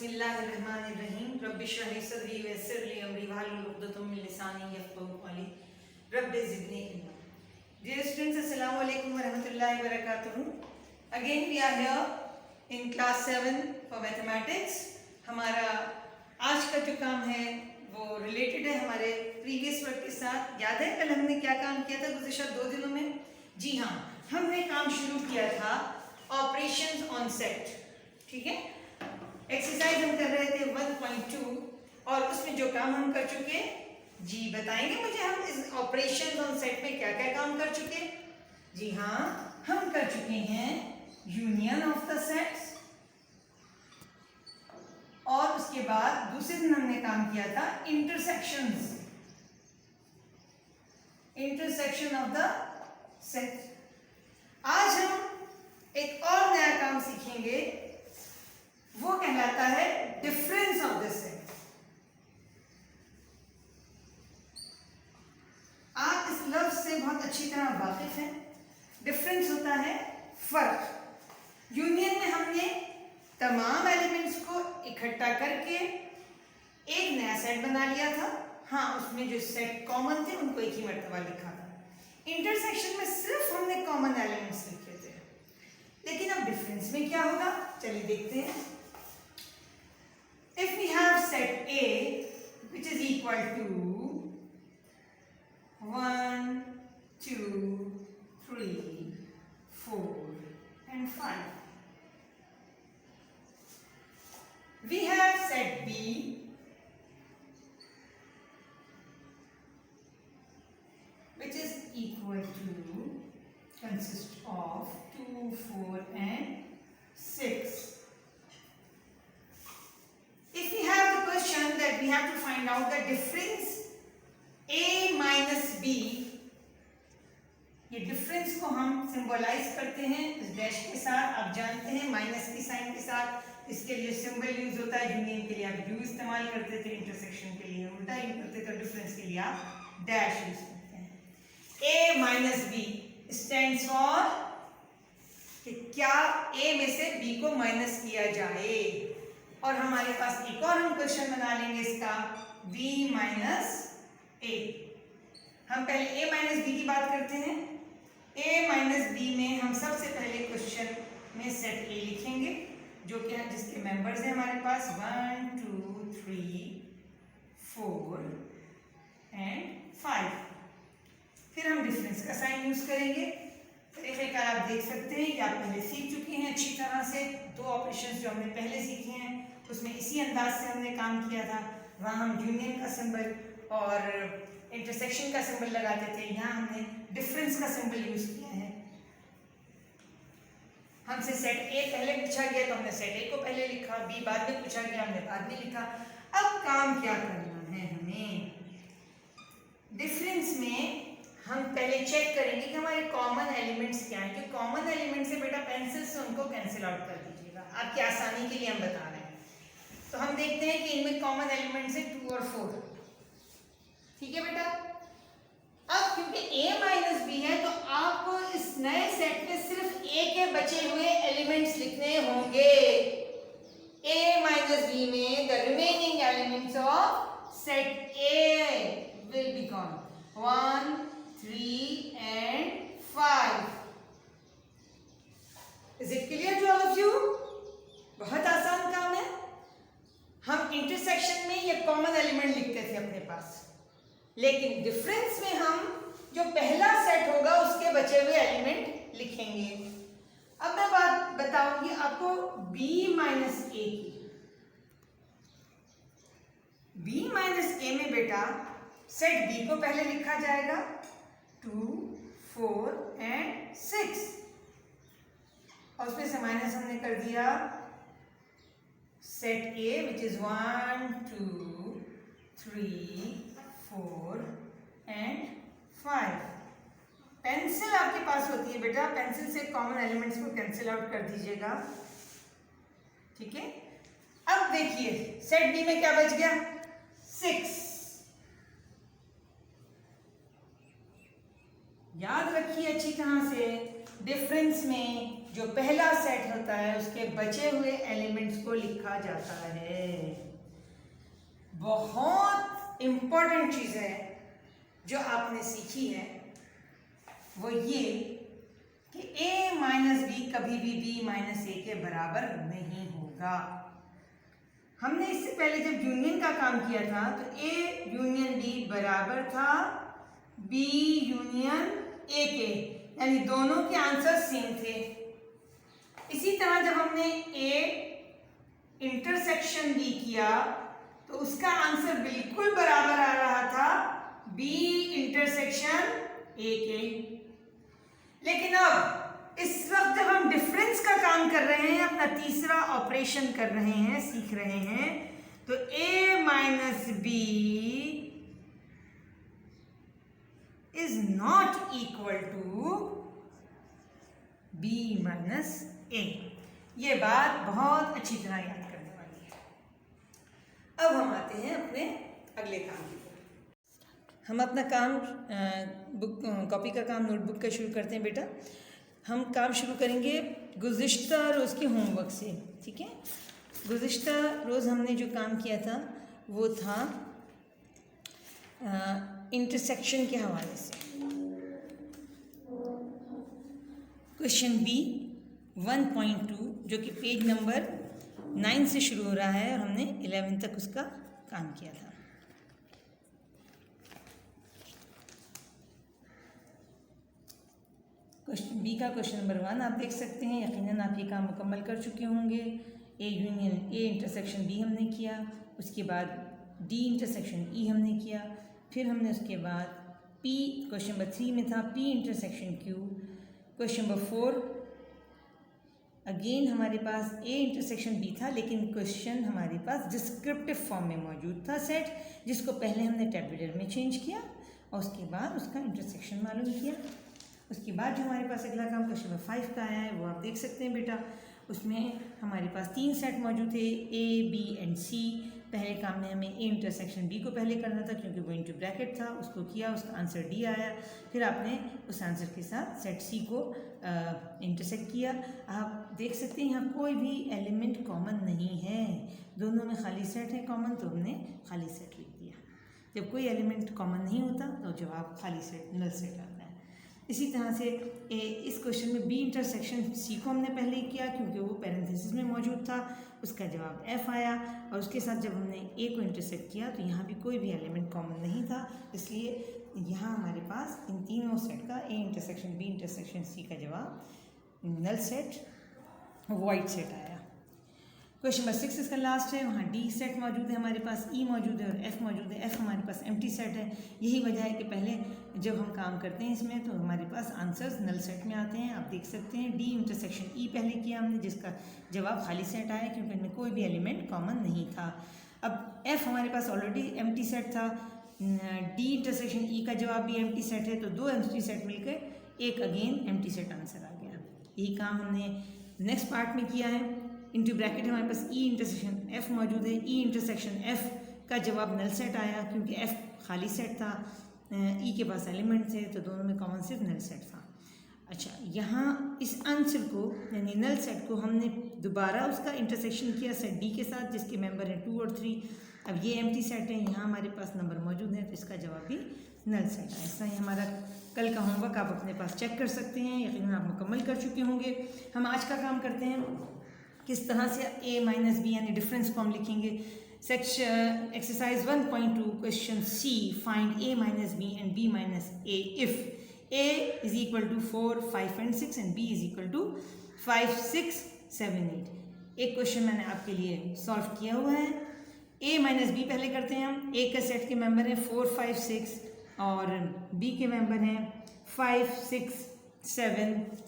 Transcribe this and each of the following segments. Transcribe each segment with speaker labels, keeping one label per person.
Speaker 1: बिस्मिल्लाहिर्रहमानिर्रहीम रब्बि इश्रह ली सदरी वयस्सिर ली अमरी वहलुल उक़दतम मिन लिसानी यफ़क़हू क़ौली rabbi ज़िदनी इल्मा। Dear students, Assalamu alaikum wa rahmatullahi wa barakatuh. Again we are here in class 7 for mathematics. हमारा आज का जो काम है वो रिलेटेड है हमारे प्रीवियस वर्क के साथ। याद है कल हमने क्या काम किया था गुज़िश्ता 2 दिनों में? जी हाँ, हमने काम शुरू किया था ऑपरेशंस ऑन सेट। ठीक है, एक्सरसाइज हम कर रहे थे 1.2 और उसमें जो काम हम कर चुके जी बताएंगे मुझे, हम इस ऑपरेशंस ऑन सेट में क्या क्या काम कर चुके? जी हाँ, हम कर चुके हैं यूनियन ऑफ द सेट्स और उसके बाद दूसरे दिन हमने काम किया था इंटरसेक्शन ऑफ द सेट। आज हम एक और नया काम सीखेंगे, वो कहलाता है डिफरेंस ऑफ द सेट। आप इस लफ्ज से बहुत अच्छी तरह वाकिफ हैं। डिफरेंस होता है फर्क। यूनियन में हमने तमाम एलिमेंट्स को इकट्ठा करके एक नया सेट बना लिया था। हाँ, उसमें जो सेट कॉमन थे उनको एक ही मर्तबा लिखा था। इंटरसेक्शन में सिर्फ हमने कॉमन एलिमेंट्स लिखे थे। लेकिन अब डिफरेंस में क्या होगा, चलिए देखते हैं। If we have set A which is equal to 1, 2, 3, 4 and 5. We have set B which is equal to consist of 2, 4 and 6. If we have the question that we have to find out the difference A minus B, ये difference को हम symbolize करते हैं इस dash के साथ। आप जानते हैं माइनस की साइन के साथ इसके लिए सिंबल यूज होता है। यूनियन के लिए आप यू इस्तेमाल करते थे, इंटरसेक्शन के लिए उल्टा यूज करते थे, डिफरेंस के लिए आप डैश यूज करते हैं। A minus B stands for कि क्या A में से B को माइनस किया जाए। और हमारे पास एक और हम क्वेश्चन बना लेंगे इसका, b माइनस ए। हम पहले a माइनस बी की बात करते हैं। a माइनस बी में हम सबसे पहले क्वेश्चन में सेट a लिखेंगे जो कि जिसके मेंबर्स हैं हमारे पास 1, 2, 3, 4 एंड 5। फिर हम डिफरेंस का साइन यूज करेंगे। तरीक़ेकार आप देख सकते हैं कि आप पहले सीख चुके हैं अच्छी तरह से। दो ऑपरेशंस जो हमने पहले सीखे हैं उसमें इसी अंदाज से हमने काम किया था। वहाँ हम यूनियन का सिंबल और इंटरसेक्शन का सिंबल लगाते थे, यहाँ हमने डिफरेंस का सिंबल यूज किया है। हमसे सेट ए पहले पूछा गया तो हमने सेट ए को पहले लिखा, बी बाद में पूछा गया हमने बाद में लिखा। अब काम क्या करना है हमें? डिफरेंस में हम पहले चेक करेंगे कि हमारे कॉमन एलिमेंट्स क्या हैं। जो कॉमन एलिमेंट्स है बेटा पेंसिल से उनको कैंसिल आउट कर दीजिएगा, आपकी आसानी के लिए हम बता रहे हैं। तो हम देखते हैं कि इनमें कॉमन एलिमेंट्स है 2 और 4। ठीक है बेटा। अब क्योंकि a माइनस बी है तो आपको इस नए सेट में सिर्फ a के बचे हुए एलिमेंट्स लिखने होंगे। a माइनस बी में the remaining elements of set a will be gone 1, 3 and 5. Is it clear to all of you? बहुत आसान काम है। हम इंटरसेक्शन में ये कॉमन एलिमेंट लिखते थे अपने पास, लेकिन डिफरेंस में हम जो पहला सेट होगा उसके बचे हुए एलिमेंट लिखेंगे। अब मैं बात बताऊंगी आपको b माइनस ए की। b माइनस ए में बेटा सेट b को पहले लिखा जाएगा 2, 4 एंड 6 और उसमें से माइनस हमने कर दिया set A which is 1, 2, 3, 4 and 5। Pencil आपके पास होती है बेटा, पेंसिल से कॉमन एलिमेंट्स को कैंसिल आउट कर दीजिएगा। ठीक है। अब देखिए सेट B में क्या बच गया 6। याद रखिए अच्छी तरह से, डिफरेंस में जो पहला सेट होता है उसके बचे हुए एलिमेंट्स को लिखा जाता है। बहुत इंपॉर्टेंट चीज है जो आपने सीखी है वो ये कि a माइनस बी कभी भी b माइनस ए के बराबर नहीं होगा। हमने इससे पहले जब यूनियन का काम किया था तो a यूनियन b बराबर था b यूनियन a के, यानी दोनों के आंसर सेम थे। इसी तरह जब हमने a इंटरसेक्शन b किया तो उसका आंसर बिल्कुल बराबर आ रहा था b इंटरसेक्शन a के। लेकिन अब इस वक्त जब हम डिफरेंस का काम कर रहे हैं, अपना तीसरा ऑपरेशन कर रहे हैं, सीख रहे हैं, तो a minus B is not equal to b minus A. ये बात बहुत अच्छी तरह याद करने वाली है। अब हम आते हैं अपने अगले काम की। हम अपना काम बुक कॉपी का काम नोटबुक का शुरू करते हैं बेटा। हम काम शुरू करेंगे गुज़िश्ता रोज़ के होमवर्क से, ठीक है। गुज़िश्ता रोज़ हमने जो काम किया था वो था इंटरसेक्शन के हवाले से। क्वेश्चन बी 1.2 जो कि पेज नंबर 9 से शुरू हो रहा है और हमने 11 तक उसका काम किया था। क्वेश्चन बी का क्वेश्चन नंबर 1 आप देख सकते हैं। यकीनन आप ये काम मुकम्मल कर चुके होंगे। A union A intersection B हमने किया, उसके बाद डी इंटरसेक्शन ई हमने किया, फिर हमने उसके बाद पी क्वेश्चन नंबर 3 में था P intersection Q. Question number 4 again हमारे पास ए इंटरसेक्शन बी था, लेकिन क्वेश्चन हमारे पास डिस्क्रिप्टिव फॉर्म में मौजूद था सेट, जिसको पहले हमने टेबुलर में चेंज किया और उसके बाद उसका इंटरसेक्शन मालूम किया। उसके बाद जो हमारे पास अगला काम क्वेश्चन नंबर 5 का आया है वो आप देख सकते हैं बेटा। उसमें हमारे पास 3 सेट मौजूद थे ए बी एंड सी। पहले काम में हमें ए इंटरसेक्शन बी को पहले करना था क्योंकि वो इंटू ब्रैकेट था, उसको किया, उसका आंसर डी आया। फिर आपने उस आंसर के साथ सेट सी को इंटरसेक्ट किया। आप देख सकते हैं यहाँ कोई भी एलिमेंट कॉमन नहीं है, दोनों में खाली सेट है कॉमन, तो हमने खाली सेट लिख दिया। जब कोई एलिमेंट कॉमन नहीं होता तो जवाब खाली सेट नल सेट आता है। इसी तरह से इस क्वेश्चन में बी इंटरसेक्शन सी को हमने पहले ही किया क्योंकि वो पैरेंथेसिस में मौजूद था, उसका जवाब एफ आया। और उसके साथ जब हमने ए को इंटरसेक्ट किया तो यहाँ भी कोई भी एलिमेंट कॉमन नहीं था, इसलिए यहाँ हमारे पास इन तीनों सेट का A intersection B intersection C का जवाब नल सेट वाइट सेट आया। क्वेश्चन नंबर 6 इसका लास्ट है, वहाँ डी सेट मौजूद है हमारे पास, ई मौजूद है और एफ मौजूद है। एफ हमारे पास एम्प्टी सेट है। यही वजह है कि पहले जब हम काम करते हैं इसमें तो हमारे पास आंसर्स नल सेट में आते हैं। आप देख सकते हैं डी इंटरसेक्शन ई पहले किया हमने, जिसका जवाब खाली सेट आया क्योंकि इनमें कोई भी एलिमेंट कॉमन नहीं था। अब एफ हमारे पास ऑलरेडी एम्प्टी सेट था, डी इंटरसेक्शन ई का जवाब भी एम्प्टी सेट है, तो 2 एम्प्टी सेट मिलकर एक अगेन एम्प्टी सेट आंसर आ गया। यही काम हमने नेक्स्ट पार्ट में किया है। इंटू ब्रैकेट हमारे पास ई इंटरसेक्शन एफ मौजूद है, ई इंटरसेक्शन एफ का जवाब नल सेट आया क्योंकि एफ खाली सेट था, ई के पास एलिमेंट थे, तो दोनों में कॉमन सिर्फ नल सेट था। अच्छा, यहाँ इस आंसर को यानी नल सेट को हमने दोबारा उसका इंटरसेक्शन किया सेट डी के साथ जिसके मेंबर हैं 2 और 3। अब ये एम्प्टी सेट है, यहाँ हमारे पास नंबर मौजूद है तो इसका जवाब भी नल सेट है। ऐसा ही हमारा कल का होमवर्क आप अपने पास चेक कर सकते हैं, यकीनन आप मुकम्मल कर चुके होंगे। हम आज का काम करते हैं किस तरह से a माइनस बी यानी डिफरेंस फॉर्म लिखेंगे। Section exercise 1.2 question C, find a minus B and b minus a if a is equal to 4, 5 and 6 and b is equal to 5, 6, 7, 8। एक क्वेश्चन मैंने आपके लिए सॉल्व किया हुआ है। a माइनस बी पहले करते हैं हम। a का सेट के मेंबर हैं 4, 5, 6 और b के मेंबर हैं 5, 6, 7।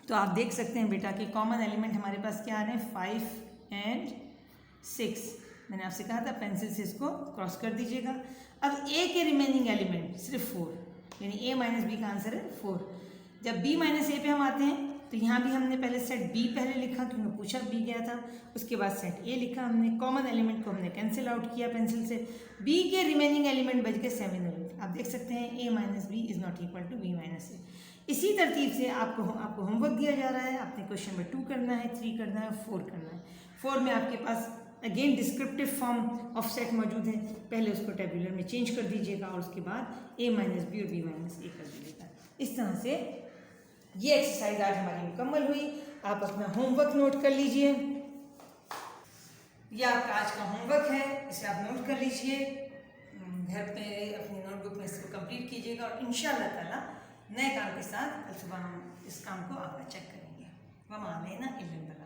Speaker 1: तो आप देख सकते हैं बेटा कि कॉमन एलिमेंट हमारे पास क्या आ रहे हैं 5 एंड 6। मैंने आपसे कहा था पेंसिल से इसको क्रॉस कर दीजिएगा। अब a के रिमेनिंग एलिमेंट सिर्फ 4, यानी a माइनस बी का आंसर है 4। जब b माइनस ए पे हम आते हैं तो यहाँ भी हमने पहले सेट b पहले लिखा क्योंकि पूछा b गया था, उसके बाद सेट a लिखा हमने। कॉमन एलिमेंट को हमने कैंसिल आउट किया पेंसिल से। b के रिमेनिंग एलिमेंट बच गए 7 और 8। आप देख सकते हैं a minus B is not equal to b minus A. इसी तरतीब से आपको होमवर्क दिया जा रहा है, आपने क्वेश्चन नंबर 2 करना है, 3 करना है, 4 करना है। 4 में आपके पास again descriptive form of set मौजूद है, पहले उसको टेबुलर में चेंज कर दीजिएगा और उसके बाद a माइनस बी और b माइनस ए कर दीजिएगा। इस तरह से ये एक्सरसाइज आज हमारी मुकम्मल हुई। आप अपना होमवर्क नोट कर लीजिए, यह आपका आज का होमवर्क है, इसे आप नोट कर लीजिए, घर पे अपनी नोटबुक में इसको कंप्लीट कीजिएगा और इंशाअल्लाह ताला नए काम के साथ कल सुबह हम इस काम को आगे चेक करेंगे। वमा अलैना इल्लल बलाग।